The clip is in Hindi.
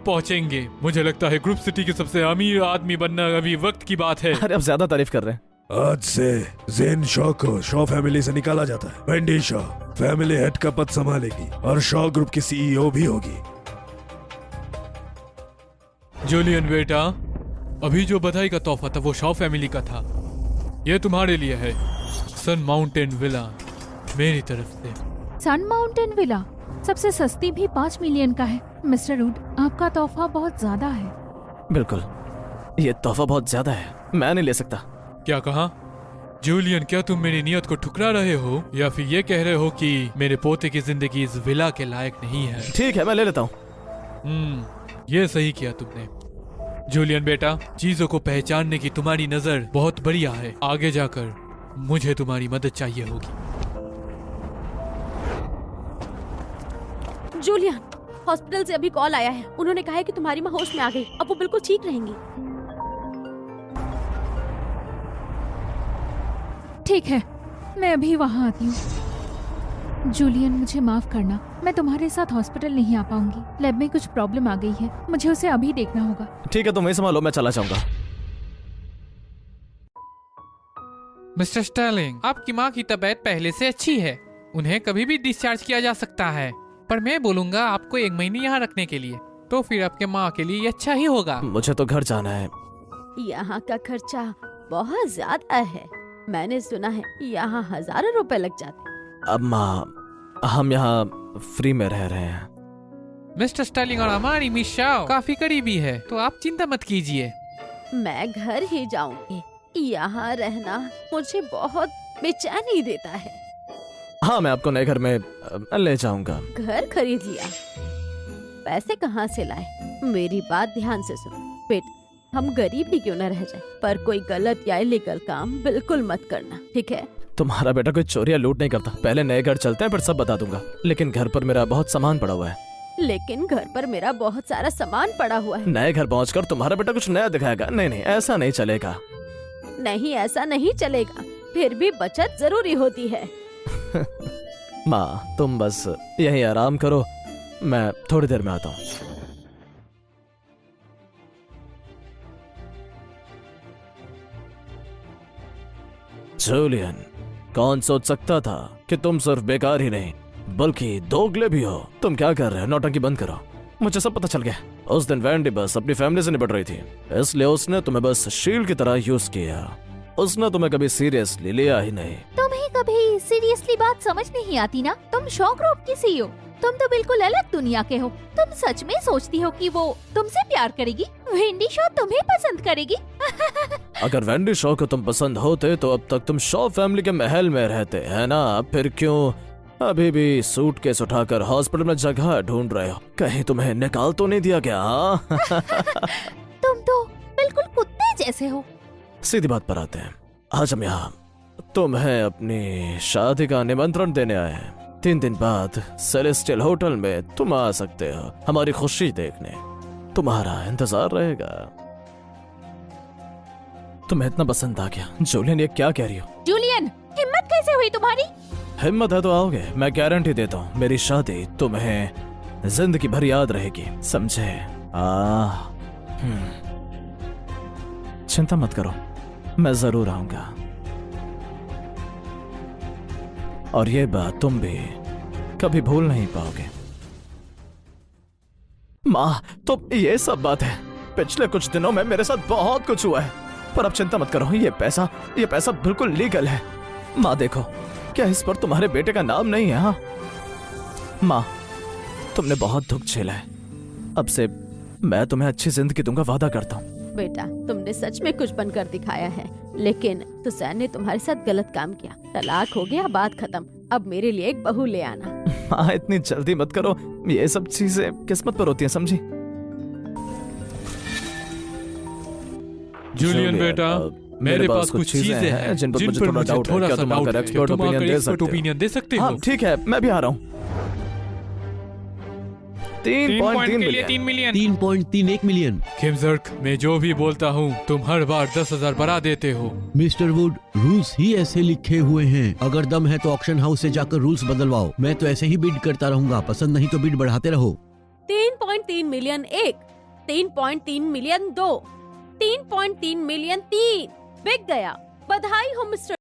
पहुंचेंगे। मुझे लगता है ग्रुप सिटी के सबसे अमीर आदमी बनना अभी वक्त की बात है। अरे आप ज्यादा तारीफ कर रहे हैं। आज से जेन शॉ को शॉ फैमिली से निकाला जाता है। वेंडी शॉ फैमिली हेड का पद संभालेगी और शॉ ग्रुप की सीईओ भी होगी। जूलियन बेटा, अभी जो बधाई का तोहफा था वो शॉ फैमिली का था। ये तुम्हारे लिए है, सन माउंटेन विला मेरी तरफ से। सन माउंटेन विला सबसे सस्ती भी 5 मिलियन का है। मिस्टर वुड, आपका तोहफा बहुत ज्यादा है। बिल्कुल, ये तोहफा बहुत ज्यादा है, मैं नहीं ले सकता। क्या कहा? जूलियन, क्या तुम मेरी नियत को ठुकरा रहे हो या फिर ये कह रहे हो कि मेरे पोते की जिंदगी इस विला के लायक नहीं है? ठीक है, मैं ले लेता हूँ। ये सही किया तुमने। जूलियन बेटा, चीजों को पहचानने की तुम्हारी नजर बहुत बढ़िया है। आगे जाकर मुझे तुम्हारी मदद चाहिए होगी। जूलियन, हॉस्पिटल से अभी कॉल आया है। उन्होंने कहा है कि तुम्हारी माँ होश में आ गई, अब वो बिल्कुल ठीक रहेंगी। ठीक है, मैं अभी वहाँ आती हूँ। जूलियन, मुझे माफ करना, मैं तुम्हारे साथ हॉस्पिटल नहीं आ पाऊंगी। लैब में कुछ प्रॉब्लम आ गई है, मुझे उसे अभी देखना होगा। ठीक है, तुम वही संभालो, मैं चला जाऊंगा। मिस्टर स्टर्लिंग, आपकी माँ की तबीयत पहले से अच्छी है, उन्हें कभी भी डिस्चार्ज किया जा सकता है। पर मैं बोलूंगा आपको 1 महीने यहाँ रखने के लिए, तो फिर आपके माँ के लिए ये अच्छा ही होगा। मुझे तो घर जाना है। यहाँ का खर्चा बहुत ज्यादा है, मैंने सुना है यहाँ हजारों रुपए लग जाते हैं। अब माँ, हम यहाँ फ्री में रह रहे हैं। मिस्टर स्टर्लिंग और हमारी मिस शाओ काफी करीबी है, तो आप चिंता मत कीजिए। मैं घर ही जाऊंगी, यहाँ रहना मुझे बहुत बेचैनी देता है। हाँ, मैं आपको नए घर में ले जाऊंगा। घर खरीद लिया, पैसे कहाँ से लाए? मेरी बात ध्यान से सुनो बेटा, हम गरीब ही क्यों न रह जाए, पर कोई गलत या इलीगल काम बिल्कुल मत करना, ठीक है? तुम्हारा बेटा कोई चोरी या लूट नहीं करता। पहले नए घर चलते हैं, फिर सब बता दूंगा। लेकिन घर पर मेरा बहुत सामान पड़ा हुआ है। लेकिन घर पर मेरा बहुत सारा सामान पड़ा हुआ है। नए घर पहुंचकर तुम्हारा बेटा कुछ नया दिखाएगा? नहीं नहीं, ऐसा नहीं चलेगा। नहीं, ऐसा नहीं चलेगा। फिर भी बचत जरूरी होती है। माँ, तुम बस यहीं आराम करो, मैं थोड़ी देर में आता हूँ। जूलियन, कौन सोच सकता था कि तुम सिर्फ बेकार ही नहीं बल्कि दोगले भी हो। तुम क्या कर रहे हो? नौटंकी बंद करो। मुझे सब पता चल गया। उस दिन वैंडी बस अपनी फैमिली से निपट रही थी, इसलिए उसने तुम्हें बस शील्ड की तरह यूज किया। उसने तुम्हें कभी सीरियसली लिया ही नहीं। तुम्हें कभी सीरियसली बात समझ नहीं आती ना? तुम शॉ ग्रुप की सीईओ, तुम तो बिल्कुल अलग दुनिया के हो। तुम सच में सोचती हो कि वो तुमसे प्यार करेगी? वेंडी शॉ तुम्हें पसंद करेगी? अगर वेंडी शॉ को तुम पसंद होते तो अब तक तुम शॉ फैमिली के महल में रहते, है ना? फिर क्यों अभी भी सूटकेस उठाकर हॉस्पिटल में जगह ढूंढ रहे हो? कहीं तुम्हें निकाल तो नहीं दिया गया? तुम तो बिल्कुल कुत्ते जैसे हो। सीधी बात पर आते हैं। आज हम यहाँ तुम्हें अपनी शादी का निमंत्रण देने आए हैं। 3 दिन बाद सेलेस्टियल होटल में तुम आ सकते हो हमारी खुशी देखने। तुम्हारा इंतजार रहेगा। तुम्हें इतना पसंद आ गया? जूलियन, ये क्या कह रही हो? जूलियन, हिम्मत कैसे हुई तुम्हारी? हिम्मत है तो आओगे, मैं गारंटी देता हूँ मेरी शादी तुम्हें जिंदगी भर याद रहेगी, समझे? चिंता मत करो, मैं जरूर आऊंगा। और ये बात तुम भी कभी भूल नहीं पाओगे। माँ, तो ये सब बात है। पिछले कुछ दिनों में मेरे साथ बहुत कुछ हुआ है, पर अब चिंता मत करो, ये पैसा बिल्कुल लीगल है। माँ देखो, क्या इस पर तुम्हारे बेटे का नाम नहीं है? हाँ माँ, तुमने बहुत दुख झेला है, अब से मैं तुम्हें अच्छी जिंदगी दूंगा, वादा करता हूँ। बेटा, तुमने सच में कुछ बनकर दिखाया है, लेकिन तुसैन ने तुम्हारे साथ गलत काम किया। तलाक हो गया, बात खत्म। अब मेरे लिए एक बहू ले आना। माँ, इतनी जल्दी मत करो, ये सब चीजें किस्मत पर होती हैं, समझी? जूलियन बेटा, मेरे पास कुछ चीजें हैं जिन पर मुझे थोड़ा डाउट है। क्या तुम आकर एक्सपर्ट ओपिनियन दे सकते हो? हाँ ठीक है, मैं भी आ रहा हूँ। 3.3 मिलियन। 3.31 मिलियन। किमजर्क, मैं जो भी बोलता हूँ तुम हर बार 10,000 बढ़ा देते हो। मिस्टर वुड, रूल्स ही ऐसे लिखे हुए हैं। अगर दम है तो ऑक्शन हाउस से जाकर रूल्स बदलवाओ। मैं तो ऐसे ही बिड करता रहूंगा, पसंद नहीं तो बिड बढ़ाते रहो। 3.3 मिलियन 1, 3.3 मिलियन 2, 3.3 मिलियन 3, बिक गया। बधाई हो मिस्टर